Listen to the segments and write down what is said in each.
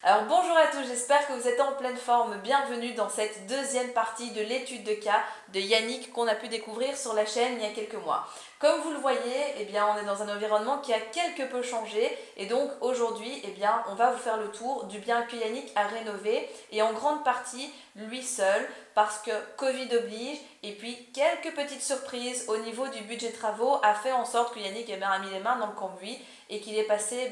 Alors bonjour à tous, j'espère que vous êtes en pleine forme. Bienvenue dans cette deuxième partie de l'étude de cas de Yannick qu'on a pu découvrir sur la chaîne il y a quelques mois. Comme vous le voyez, on est dans un environnement qui a quelque peu changé et donc aujourd'hui, on va vous faire le tour du bien que Yannick a rénové et en grande partie lui seul parce que Covid oblige et puis quelques petites surprises au niveau du budget travaux a fait en sorte que Yannick a mis les mains dans le cambouis et qu'il est passé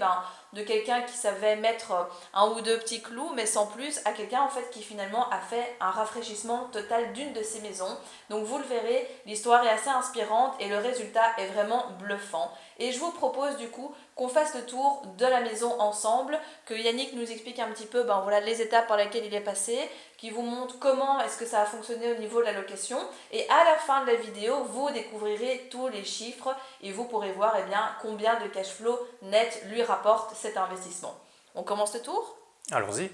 de quelqu'un qui savait mettre un ou deux petits clous, mais sans plus, à quelqu'un en fait qui finalement a fait un rafraîchissement total d'une de ses maisons. Donc vous le verrez, l'histoire est assez inspirante et le résultat est vraiment bluffant. Et je vous propose du coup qu'on fasse le tour de la maison ensemble, que Yannick nous explique un petit peu les étapes par lesquelles il est passé, qui vous montre comment est-ce que ça a fonctionné au niveau de la location. Et à la fin de la vidéo, vous découvrirez tous les chiffres et vous pourrez voir combien de cash flow net lui rapporte cet investissement. On commence le tour ? Allons-y.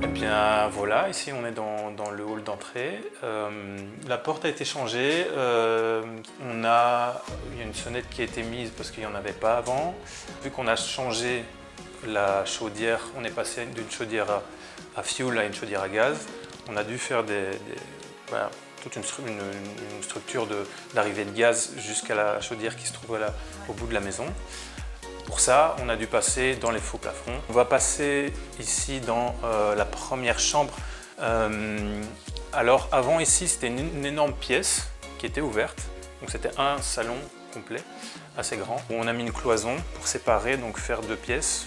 Eh bien voilà, ici on est dans le hall d'entrée. La porte a été changée. Il y a une sonnette qui a été mise parce qu'il n'y en avait pas avant. Vu qu'on a changé la chaudière, on est passé d'une chaudière à fioul à une chaudière à gaz. On a dû faire toute une structure d'arrivée de gaz jusqu'à la chaudière qui se trouve au bout de la maison. Pour ça, on a dû passer dans les faux plafonds. On va passer ici dans la première chambre. Alors avant ici, c'était une énorme pièce qui était ouverte. Donc c'était un salon complet, assez grand. On a mis une cloison pour séparer, donc faire deux pièces.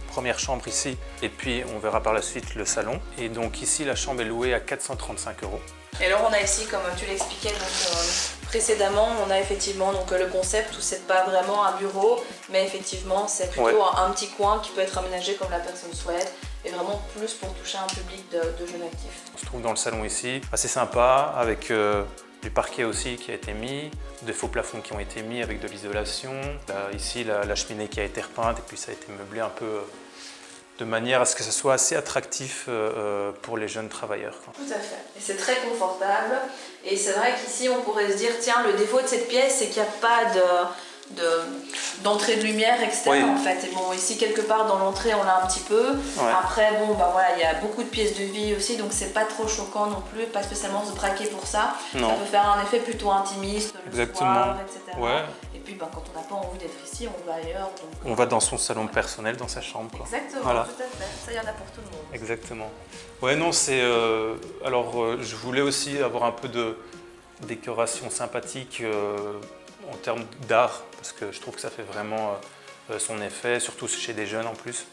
Première chambre ici, et puis on verra par la suite le salon. Et donc ici, la chambre est louée à 435 €. Et alors on a ici, comme tu l'expliquais précédemment, on a effectivement le concept où c'est pas vraiment un bureau, mais effectivement c'est plutôt un petit coin qui peut être aménagé comme la personne souhaite et vraiment plus pour toucher un public de jeunes actifs. On se trouve dans le salon ici, assez sympa, avec du parquet aussi qui a été mis, des faux plafonds qui ont été mis avec de l'isolation. Ici la cheminée qui a été repeinte et puis ça a été meublé un peu de manière à ce que ce soit assez attractif pour les jeunes travailleurs. Tout à fait. Et c'est très confortable. Et c'est vrai qu'ici, on pourrait se dire, tiens, le défaut de cette pièce, c'est qu'il n'y a pas d'entrée de lumière externe, en fait. Et bon, ici, quelque part, dans l'entrée, on l'a un petit peu. Ouais. Après, il y a beaucoup de pièces de vie aussi, donc c'est pas trop choquant non plus, pas spécialement se braquer pour ça. Non. Ça peut faire un effet plutôt intimiste, le soir, etc. Ouais. Et puis, quand on n'a pas envie d'être ici, on va ailleurs. Donc, on va dans son salon personnel, dans sa chambre. Quoi. Exactement, voilà. Tout à fait. Ça, il y en a pour tout le monde. Exactement. Ouais, non, c'est... je voulais aussi avoir un peu de décoration sympathique en termes d'art, parce que je trouve que ça fait vraiment son effet, surtout chez des jeunes en plus.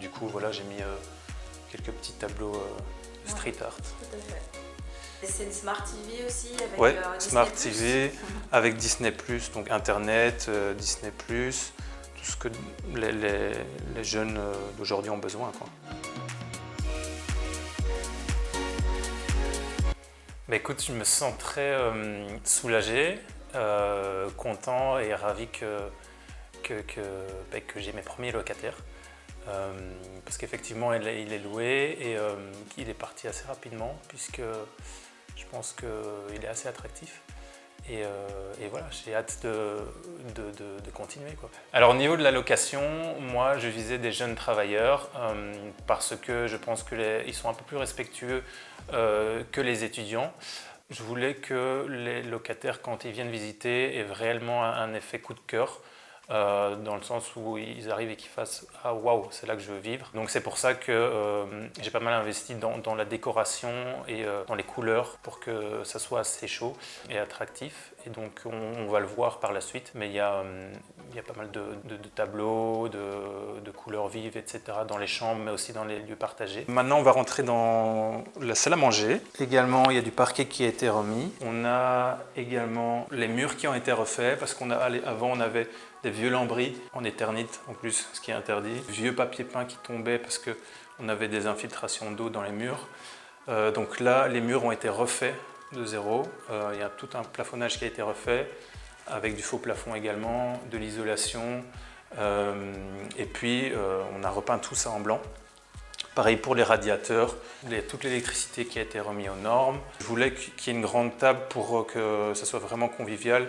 Du coup, voilà, j'ai mis quelques petits tableaux street art. Tout à fait. C'est une Smart TV aussi avec ouais, Disney+. Smart TV avec Disney+, donc Internet, Disney+, tout ce que les jeunes d'aujourd'hui ont besoin. Quoi. Bah, écoute, je me sens très soulagé, content et ravi que j'ai mes premiers locataires. Parce qu'effectivement, il est loué et il est parti assez rapidement puisque je pense qu'il est assez attractif. Et voilà, j'ai hâte de continuer. Quoi. Alors au niveau de la location, moi je visais des jeunes travailleurs parce que je pense qu'ils sont un peu plus respectueux que les étudiants. Je voulais que les locataires, quand ils viennent visiter, aient réellement un effet coup de cœur. Dans le sens où ils arrivent et qu'ils fassent « Ah waouh, c'est là que je veux vivre ». Donc c'est pour ça que j'ai pas mal investi dans la décoration et dans les couleurs pour que ça soit assez chaud et attractif. Et donc on va le voir par la suite, mais il y a pas mal de tableaux, de couleurs vives, etc. dans les chambres, mais aussi dans les lieux partagés. Maintenant on va rentrer dans la salle à manger. Également il y a du parquet qui a été remis. On a également les murs qui ont été refaits parce qu'avant on avait des vieux lambris en éternite en plus, ce qui est interdit. Vieux papier peint qui tombait parce qu'on avait des infiltrations d'eau dans les murs. Donc là, les murs ont été refaits de zéro. Il y a tout un plafonnage qui a été refait, avec du faux plafond également, de l'isolation, Et puis on a repeint tout ça en blanc. Pareil pour les radiateurs, toute l'électricité qui a été remise aux normes. Je voulais qu'il y ait une grande table pour que ça soit vraiment convivial,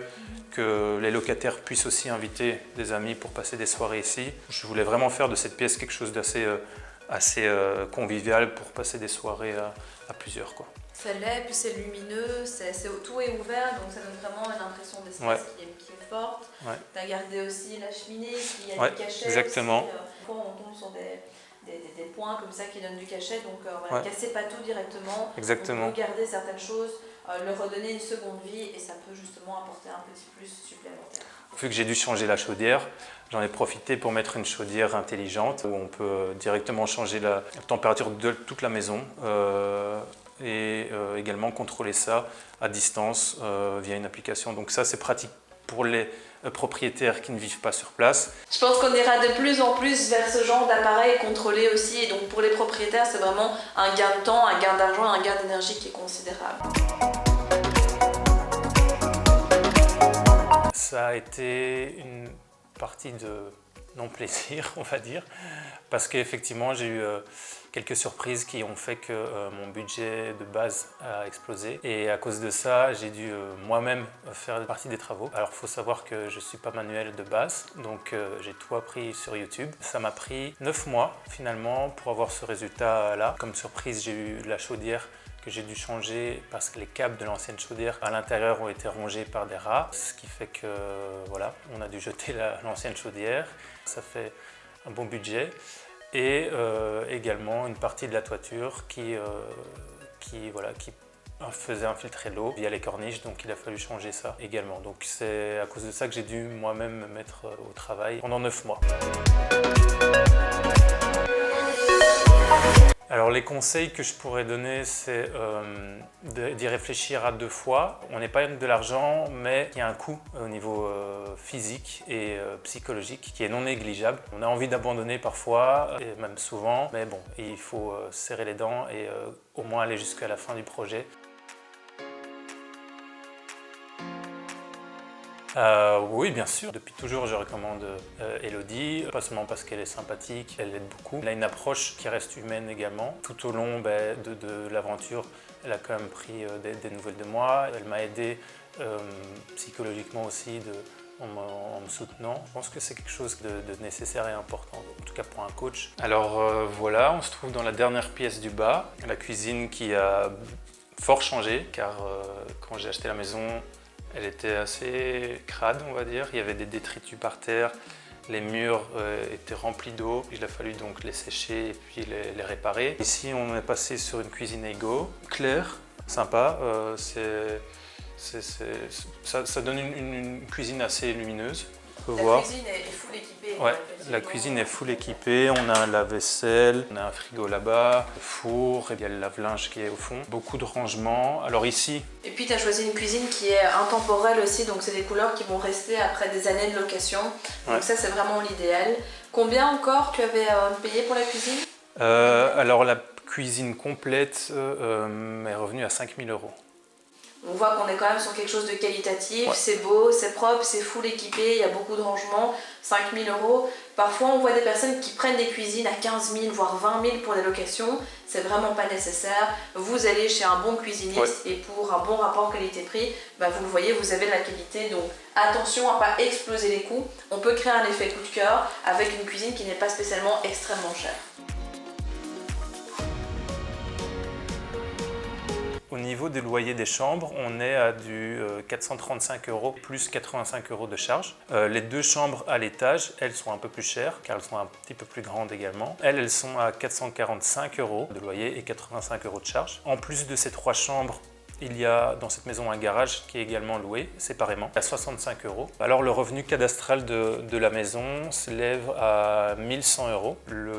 que les locataires puissent aussi inviter des amis pour passer des soirées ici. Je voulais vraiment faire de cette pièce quelque chose d'assez convivial pour passer des soirées à plusieurs, quoi. Ça l'est, puis c'est lumineux, tout est ouvert, donc ça donne vraiment une impression d'espace qui est forte. Ouais. Tu as gardé aussi la cheminée, qui a du cachet. Exactement. Aussi, on tombe sur des points comme ça qui donnent du cachet, donc voilà, cassez pas tout directement. Exactement. On peut garder certaines choses, leur redonner une seconde vie et ça peut justement apporter un petit plus supplémentaire. Vu que j'ai dû changer la chaudière, j'en ai profité pour mettre une chaudière intelligente où on peut directement changer la température de toute la maison et également contrôler ça à distance via une application. Donc ça, c'est pratique pour les propriétaires qui ne vivent pas sur place. Je pense qu'on ira de plus en plus vers ce genre d'appareil contrôlé aussi. Et donc pour les propriétaires, c'est vraiment un gain de temps, un gain d'argent, un gain d'énergie qui est considérable. Ça a été une partie de non-plaisir, on va dire, parce qu'effectivement j'ai eu quelques surprises qui ont fait que mon budget de base a explosé et à cause de ça j'ai dû moi-même faire partie des travaux. Alors il faut savoir que je ne suis pas manuel de base, donc j'ai tout appris sur YouTube. Ça m'a pris 9 mois finalement pour avoir ce résultat là. Comme surprise, j'ai eu la chaudière que j'ai dû changer parce que les câbles de l'ancienne chaudière à l'intérieur ont été rongés par des rats, ce qui fait que voilà, on a dû jeter l'ancienne chaudière. Ça fait un bon budget et également une partie de la toiture qui faisait infiltrer l'eau via les corniches, donc il a fallu changer ça également. Donc c'est à cause de ça que j'ai dû moi-même me mettre au travail pendant 9 mois. Alors les conseils que je pourrais donner, c'est d'y réfléchir à 2 fois. On épargne de l'argent, mais il y a un coût au niveau physique et psychologique qui est non négligeable. On a envie d'abandonner parfois, et même souvent, mais bon, il faut serrer les dents et au moins aller jusqu'à la fin du projet. Oui, bien sûr. Depuis toujours, je recommande Elodie, pas seulement parce qu'elle est sympathique, elle aide beaucoup. Elle a une approche qui reste humaine également. Tout au long de l'aventure, elle a quand même pris des nouvelles de moi. Elle m'a aidé psychologiquement aussi en me soutenant. Je pense que c'est quelque chose de nécessaire et important, en tout cas pour un coach. Alors voilà, on se trouve dans la dernière pièce du bas, la cuisine qui a fort changé, car quand j'ai acheté la maison, elle était assez crade, on va dire. Il y avait des détritus par terre, les murs étaient remplis d'eau. Il a fallu donc les sécher et puis les réparer. Ici, on est passé sur une cuisine Ego, claire, sympa. Ça donne une cuisine assez lumineuse. La cuisine est full équipée. Ouais, la cuisine est full équipée. On a un lave-vaisselle, on a un frigo là-bas, le four, et il y a le lave-linge qui est au fond. Beaucoup de rangements. Alors ici... Et puis tu as choisi une cuisine qui est intemporelle aussi, donc c'est des couleurs qui vont rester après des années de location. Donc ça, c'est vraiment l'idéal. Combien encore tu avais payé pour la cuisine ? Alors la cuisine complète est revenue à 5 000 €. On voit qu'on est quand même sur quelque chose de qualitatif, c'est beau, c'est propre, c'est full équipé, il y a beaucoup de rangements, 5 000 €. Parfois on voit des personnes qui prennent des cuisines à 15 000 voire 20 000 pour des locations, c'est vraiment pas nécessaire. Vous allez chez un bon cuisiniste et pour un bon rapport qualité-prix, vous le voyez, vous avez de la qualité. Donc attention à pas exploser les coûts, on peut créer un effet coup de cœur avec une cuisine qui n'est pas spécialement extrêmement chère. Au niveau des loyers des chambres, on est à du 435 € plus 85 € de charge. Les 2 chambres à l'étage, elles sont un peu plus chères car elles sont un petit peu plus grandes également. Elles sont à 445 € de loyer et 85 € de charge. En plus de ces 3 chambres, il y a dans cette maison un garage qui est également loué séparément à 65 €. Alors le revenu cadastral de la maison s'élève à 1 100 €.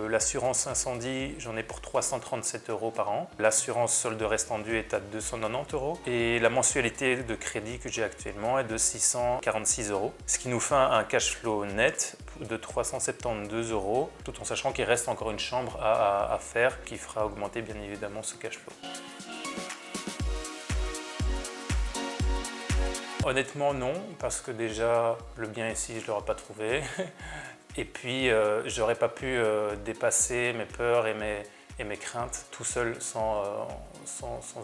L'assurance incendie, j'en ai pour 337 € par an. L'assurance solde restant dû est à 290 €. Et la mensualité de crédit que j'ai actuellement est de 646 €. Ce qui nous fait un cash flow net de 372 €, tout en sachant qu'il reste encore une chambre à faire qui fera augmenter bien évidemment ce cash flow. Honnêtement non, parce que déjà le bien ici je ne l'aurais pas trouvé. Et puis, j'aurais pas pu dépasser mes peurs et mes craintes tout seul sans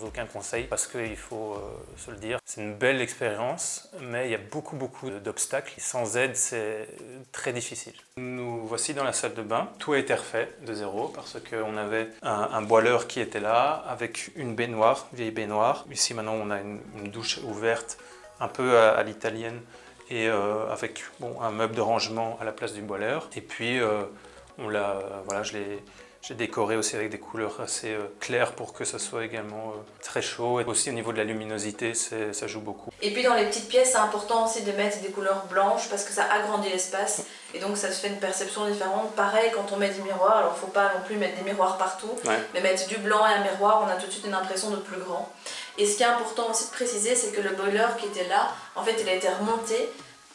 aucun conseil, parce qu'il faut se le dire, c'est une belle expérience, mais il y a beaucoup d'obstacles. Sans aide, c'est très difficile. Nous voici dans la salle de bain. Tout a été refait de zéro parce qu'on avait un boileur qui était là avec une baignoire, une vieille baignoire. Ici maintenant on a une douche ouverte un peu à l'italienne et avec un meuble de rangement à la place du boileur. Et puis voilà, j'ai décoré aussi avec des couleurs assez claires pour que ça soit également très chaud. Et aussi au niveau de la luminosité, ça joue beaucoup. Et puis dans les petites pièces, c'est important aussi de mettre des couleurs blanches parce que ça agrandit l'espace et donc ça se fait une perception différente. Pareil quand on met des miroirs, alors faut pas non plus mettre des miroirs partout, mais mettre du blanc et un miroir, on a tout de suite une impression de plus grand. Et ce qui est important aussi de préciser, c'est que le boiler qui était là, en fait il a été remonté.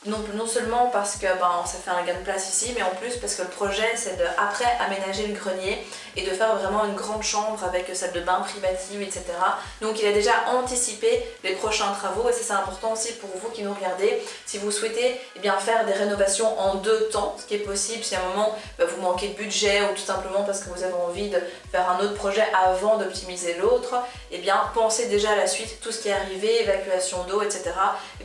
Non seulement parce que ça fait un gain de place ici, mais en plus parce que le projet c'est de après aménager le grenier et de faire vraiment une grande chambre avec salle de bain privative, etc. Donc il a déjà anticipé les prochains travaux et c'est important aussi pour vous qui nous regardez. Si vous souhaitez faire des rénovations en 2 temps, ce qui est possible si à un moment vous manquez de budget ou tout simplement parce que vous avez envie de faire un autre projet avant d'optimiser l'autre, pensez déjà à la suite, tout ce qui est arrivé, évacuation d'eau, etc.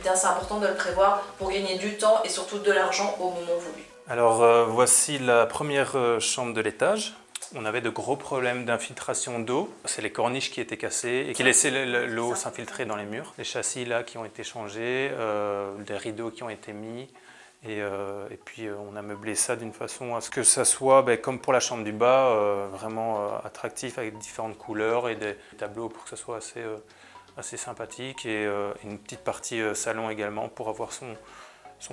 C'est important de le prévoir pour gagner du temps et surtout de l'argent au moment voulu. Alors voici la première chambre de l'étage. On avait de gros problèmes d'infiltration d'eau. C'est les corniches qui étaient cassées et qui laissaient l'eau s'infiltrer dans les murs. Les châssis là qui ont été changés, des rideaux qui ont été mis. Et puis on a meublé ça d'une façon à ce que ça soit, comme pour la chambre du bas, vraiment attractif avec différentes couleurs et des tableaux pour que ça soit assez sympathique. Et une petite partie salon également pour avoir son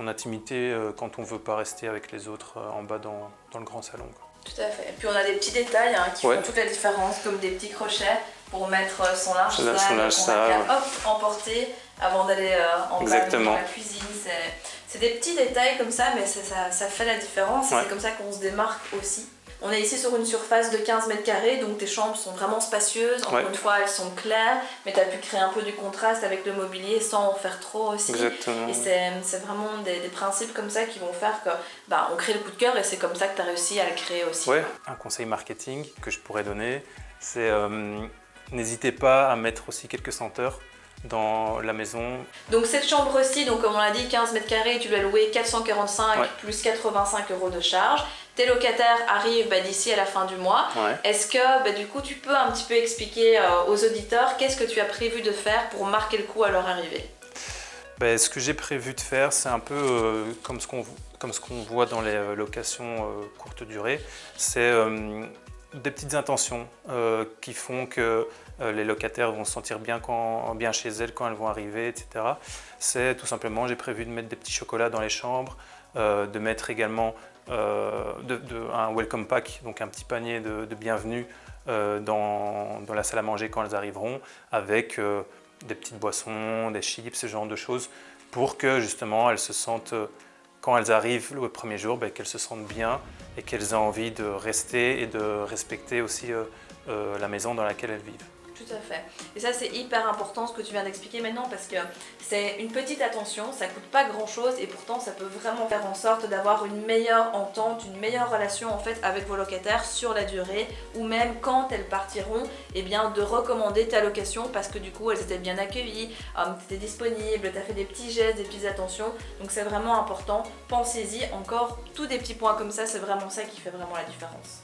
intimité quand on ne veut pas rester avec les autres en bas dans le grand salon. Tout à fait. Et puis on a des petits détails qui font toute la différence, comme des petits crochets pour mettre son linge sale qu'on a emporter avant d'aller en bas dans la cuisine. C'est des petits détails comme ça, mais ça fait la différence. C'est comme ça qu'on se démarque aussi. On est ici sur une surface de 15 mètres carrés, donc tes chambres sont vraiment spacieuses. Encore une fois, elles sont claires, mais tu as pu créer un peu du contraste avec le mobilier sans en faire trop aussi. Exactement. Et c'est vraiment des principes comme ça qui vont faire que on crée le coup de cœur et c'est comme ça que tu as réussi à le créer aussi. Ouais, un conseil marketing que je pourrais donner, c'est n'hésitez pas à mettre aussi quelques senteurs dans la maison. Donc cette chambre-ci, comme on l'a dit, 15 mètres carrés, tu dois louer 445 plus 85 € de charge. Tes locataires arrivent d'ici à la fin du mois. Est-ce que du coup tu peux un petit peu expliquer aux auditeurs qu'est-ce que tu as prévu de faire pour marquer le coup à leur arrivée? Ce que j'ai prévu de faire, c'est un peu comme ce qu'on voit dans les locations courte durée. C'est des petites intentions qui font que les locataires vont se sentir bien chez elles quand elles vont arriver, etc. C'est tout simplement, j'ai prévu de mettre des petits chocolats dans les chambres, de mettre également un welcome pack, donc un petit panier de bienvenue dans la salle à manger quand elles arriveront, avec des petites boissons, des chips, ce genre de choses, pour que justement elles se sentent, quand elles arrivent le premier jour, qu'elles se sentent bien et qu'elles aient envie de rester et de respecter aussi la maison dans laquelle elles vivent. Tout à fait. Et ça, c'est hyper important ce que tu viens d'expliquer maintenant parce que c'est une petite attention, ça coûte pas grand chose et pourtant ça peut vraiment faire en sorte d'avoir une meilleure entente, une meilleure relation en fait avec vos locataires sur la durée ou même quand elles partiront, de recommander ta location parce que du coup elles étaient bien accueillies, tu étais disponible, tu as fait des petits gestes, des petites attentions. Donc c'est vraiment important. Pensez-y encore, tous des petits points comme ça, c'est vraiment ça qui fait vraiment la différence.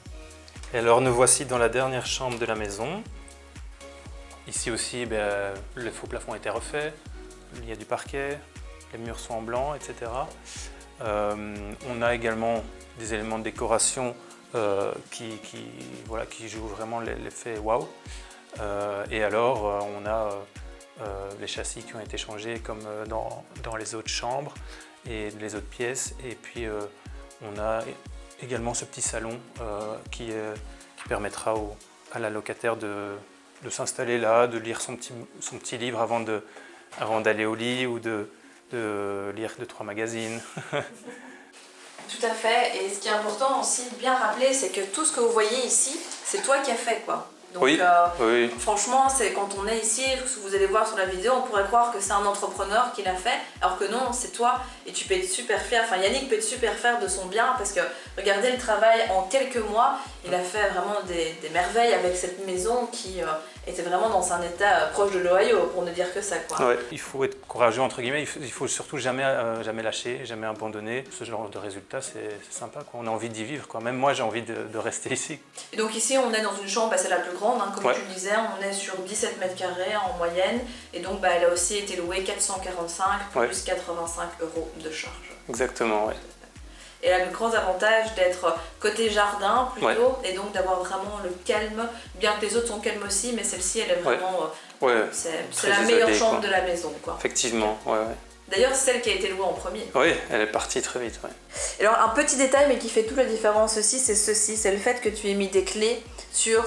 Et alors nous voici dans la dernière chambre de la maison. Ici aussi, le faux plafond a été refait, il y a du parquet, les murs sont en blanc, etc. On a également des éléments de décoration qui jouent vraiment l'effet waouh. Et alors, on a les châssis qui ont été changés comme dans les autres chambres et les autres pièces. Et puis, on a également ce petit salon qui permettra à la locataire de s'installer là, de lire son petit livre avant d'aller au lit ou de lire 2-3 magazines. Tout à fait. Et ce qui est important aussi de bien rappeler, c'est que tout ce que vous voyez ici, c'est toi qui as fait, quoi. Donc oui, oui. franchement, c'est quand on est ici, vous allez voir sur la vidéo, on pourrait croire que c'est un entrepreneur qui l'a fait, alors que non, c'est toi, et tu peux être super fier, enfin Yannick peut être super fier de son bien, parce que regardez le travail en quelques mois, il a fait vraiment des merveilles avec cette maison qui était vraiment dans un état proche de l'Ohio, pour ne dire que ça, quoi. Ouais. Il faut être courageux, entre guillemets, il faut surtout jamais lâcher, jamais abandonner. Ce genre de résultat, c'est sympa, quoi. On a envie d'y vivre, quoi. Même moi, j'ai envie de rester ici. Et donc ici, on est dans une chambre, c'est la plus grande, hein, comme ouais. tu le disais, on est sur 17 mètres carrés en moyenne, et donc elle a aussi été louée 445 plus 85 € de charge. Exactement, ouais. Et elle a le grand avantage d'être côté jardin plutôt, et donc d'avoir vraiment le calme, bien que les autres sont calmes aussi, mais celle-ci elle est vraiment, c'est la meilleure chambre de la maison, quoi. Effectivement, ouais. D'ailleurs, c'est celle qui a été louée en premier. Oui, elle est partie très vite, ouais. Et alors un petit détail mais qui fait toute la différence aussi, c'est le fait que tu aies mis des clés sur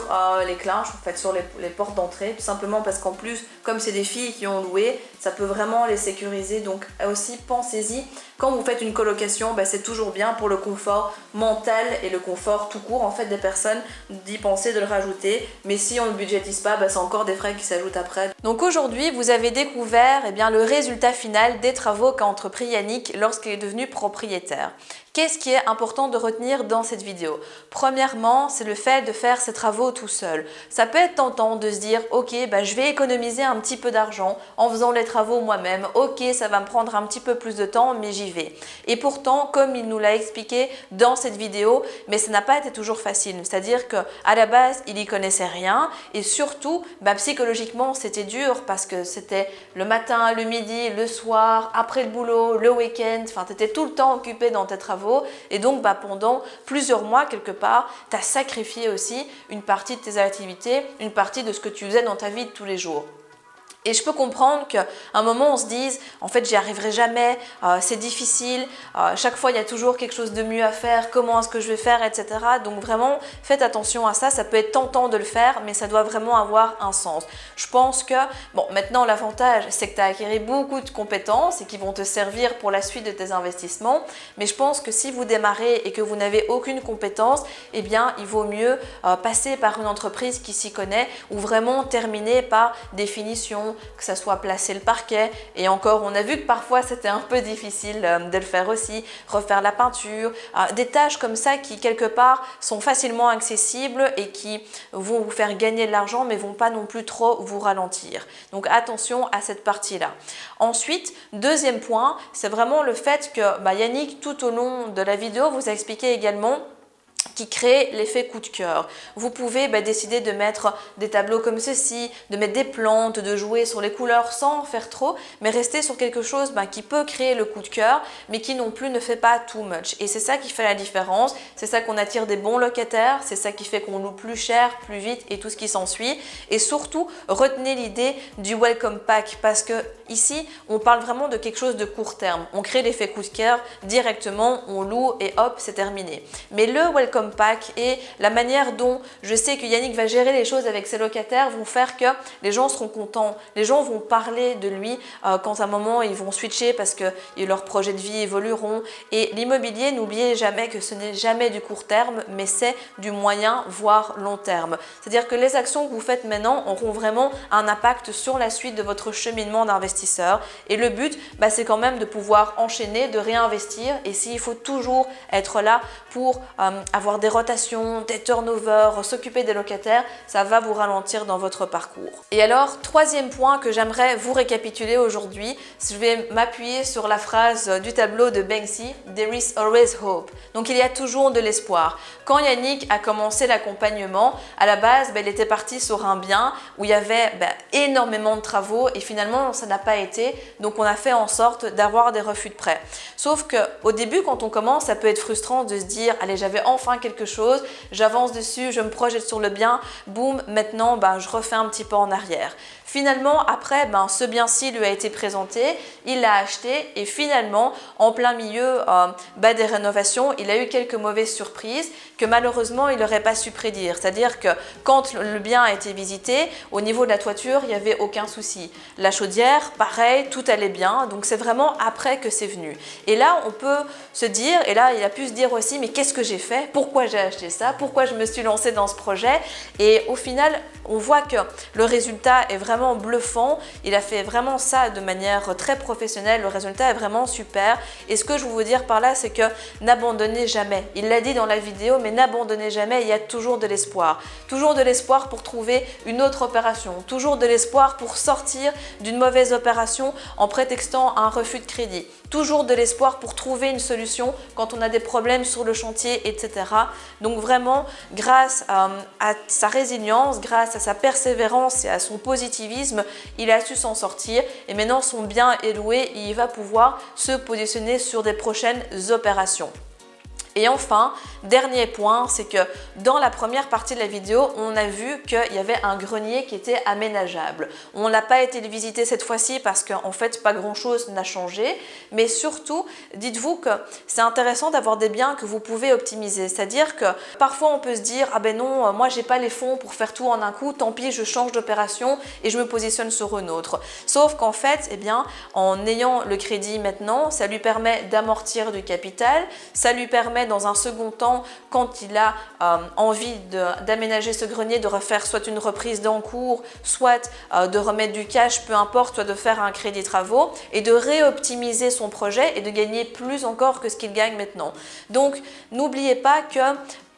les clinches, en fait sur les portes d'entrée, tout simplement parce qu'en plus, comme c'est des filles qui ont loué, ça peut vraiment les sécuriser, donc aussi pensez-y, quand vous faites une colocation, c'est toujours bien pour le confort mental et le confort tout court en fait des personnes d'y penser, de le rajouter, mais si on ne budgétise pas, c'est encore des frais qui s'ajoutent après. Donc aujourd'hui, vous avez découvert le résultat final des travaux qu'a entrepris Yannick lorsqu'il est devenu propriétaire. Qu'est-ce qui est important de retenir dans cette vidéo? Premièrement, c'est le fait de faire ses travaux tout seul. Ça peut être tentant de se dire, ok, je vais économiser un petit peu d'argent en faisant les travaux moi-même. Ok, ça va me prendre un petit peu plus de temps, mais j'y vais. Et pourtant, comme il nous l'a expliqué dans cette vidéo, mais ça n'a pas été toujours facile. C'est-à-dire qu'à la base, il n'y connaissait rien et surtout, psychologiquement, c'était dur parce que c'était le matin, le midi, le soir, après le boulot, le week-end. Enfin, tu étais tout le temps occupé dans tes travaux. Et donc pendant plusieurs mois quelque part, tu as sacrifié aussi une partie de tes activités, une partie de ce que tu faisais dans ta vie de tous les jours. Et je peux comprendre qu'à un moment on se dise en fait j'y arriverai jamais, c'est difficile, chaque fois il y a toujours quelque chose de mieux à faire, comment est-ce que je vais faire, etc. Donc vraiment faites attention à ça, ça peut être tentant de le faire mais ça doit vraiment avoir un sens. Je pense que, maintenant l'avantage c'est que tu as acquis beaucoup de compétences et qui vont te servir pour la suite de tes investissements, mais je pense que si vous démarrez et que vous n'avez aucune compétence, il vaut mieux passer par une entreprise qui s'y connaît ou vraiment terminer par des finitions, que ça soit placer le parquet, et encore on a vu que parfois c'était un peu difficile de le faire aussi, refaire la peinture, des tâches comme ça qui quelque part sont facilement accessibles et qui vont vous faire gagner de l'argent mais vont pas non plus trop vous ralentir. Donc attention à cette partie-là. Ensuite, deuxième point, c'est vraiment le fait que Yannick tout au long de la vidéo vous a expliqué également qui crée l'effet coup de cœur. Vous pouvez décider de mettre des tableaux comme ceci, de mettre des plantes, de jouer sur les couleurs sans en faire trop, mais rester sur quelque chose qui peut créer le coup de cœur, mais qui non plus ne fait pas too much. Et c'est ça qui fait la différence, c'est ça qu'on attire des bons locataires, c'est ça qui fait qu'on loue plus cher, plus vite et tout ce qui s'ensuit. Et surtout, retenez l'idée du welcome pack, parce que ici, on parle vraiment de quelque chose de court terme. On crée l'effet coup de cœur directement, on loue et hop, c'est terminé. Mais le welcome pack et la manière dont je sais que Yannick va gérer les choses avec ses locataires vont faire que les gens seront contents, les gens vont parler de lui quand à un moment ils vont switcher parce que leurs projets de vie évolueront. Et l'immobilier, n'oubliez jamais que ce n'est jamais du court terme, mais c'est du moyen voire long terme. C'est-à-dire que les actions que vous faites maintenant auront vraiment un impact sur la suite de votre cheminement d'investisseur. Et le but, c'est quand même de pouvoir enchaîner, de réinvestir. Et s'il faut toujours être là pour avoir des rotations, des turnovers, s'occuper des locataires, ça va vous ralentir dans votre parcours. Et alors, troisième point que j'aimerais vous récapituler aujourd'hui, je vais m'appuyer sur la phrase du tableau de Banksy, « There is always hope ». Donc il y a toujours de l'espoir. Quand Yannick a commencé l'accompagnement, à la base, il était parti sur un bien où il y avait énormément de travaux et finalement, ça n'a pas été. Donc on a fait en sorte d'avoir des refus de prêt. Sauf qu'au début, quand on commence, ça peut être frustrant de se dire « Allez, j'avais enfin quelque chose, j'avance dessus, je me projette sur le bien, boum, maintenant je refais un petit pas en arrière ». Finalement, après, ce bien-ci lui a été présenté, il l'a acheté et finalement, en plein milieu des rénovations, il a eu quelques mauvaises surprises que malheureusement, il n'aurait pas su prédire. C'est-à-dire que quand le bien a été visité, au niveau de la toiture, il n'y avait aucun souci. La chaudière, pareil, tout allait bien. Donc, c'est vraiment après que c'est venu. Et là, on peut se dire, et là, il a pu se dire aussi, mais qu'est-ce que j'ai fait? Pourquoi j'ai acheté ça? Pourquoi je me suis lancée dans ce projet? Et au final, on voit que le résultat est vraiment bluffant. Il a fait vraiment ça de manière très professionnelle. Le résultat est vraiment super. Et ce que je veux dire par là, c'est que n'abandonnez jamais. Il l'a dit dans la vidéo, mais n'abandonnez jamais. Il y a toujours de l'espoir. Toujours de l'espoir pour trouver une autre opération. Toujours de l'espoir pour sortir d'une mauvaise opération en prétextant un refus de crédit. Toujours de l'espoir pour trouver une solution quand on a des problèmes sur le chantier, etc. Donc vraiment, grâce à sa résilience, grâce à sa persévérance et à son positivisme, il a su s'en sortir et maintenant son bien est loué et il va pouvoir se positionner sur des prochaines opérations. Et enfin, dernier point, c'est que dans la première partie de la vidéo, on a vu qu'il y avait un grenier qui était aménageable. On n'a pas été le visiter cette fois-ci parce qu'en fait, pas grand-chose n'a changé. Mais surtout, dites-vous que c'est intéressant d'avoir des biens que vous pouvez optimiser. C'est-à-dire que parfois, on peut se dire « Ah ben non, moi, j'ai pas les fonds pour faire tout en un coup. Tant pis, je change d'opération et je me positionne sur une autre. » Sauf qu'en fait, en ayant le crédit maintenant, ça lui permet d'amortir du capital, ça lui permet dans un second temps, quand il a envie d'aménager ce grenier, de refaire soit une reprise d'encours, soit de remettre du cash, peu importe, soit de faire un crédit travaux et de réoptimiser son projet et de gagner plus encore que ce qu'il gagne maintenant. Donc, n'oubliez pas que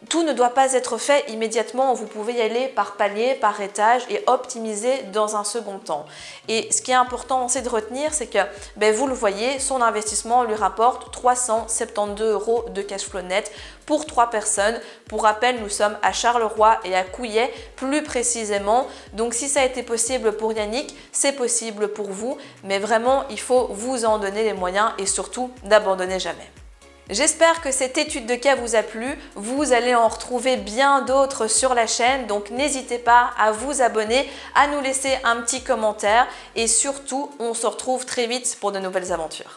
tout ne doit pas être fait immédiatement, vous pouvez y aller par palier, par étage et optimiser dans un second temps. Et ce qui est important aussi de retenir, c'est que vous le voyez, son investissement lui rapporte 372 € de cash flow net pour 3 personnes. Pour rappel, nous sommes à Charleroi et à Couillet plus précisément. Donc si ça a été possible pour Yannick, c'est possible pour vous. Mais vraiment, il faut vous en donner les moyens et surtout, n'abandonnez jamais. J'espère que cette étude de cas vous a plu. Vous allez en retrouver bien d'autres sur la chaîne, donc n'hésitez pas à vous abonner, à nous laisser un petit commentaire et surtout, on se retrouve très vite pour de nouvelles aventures.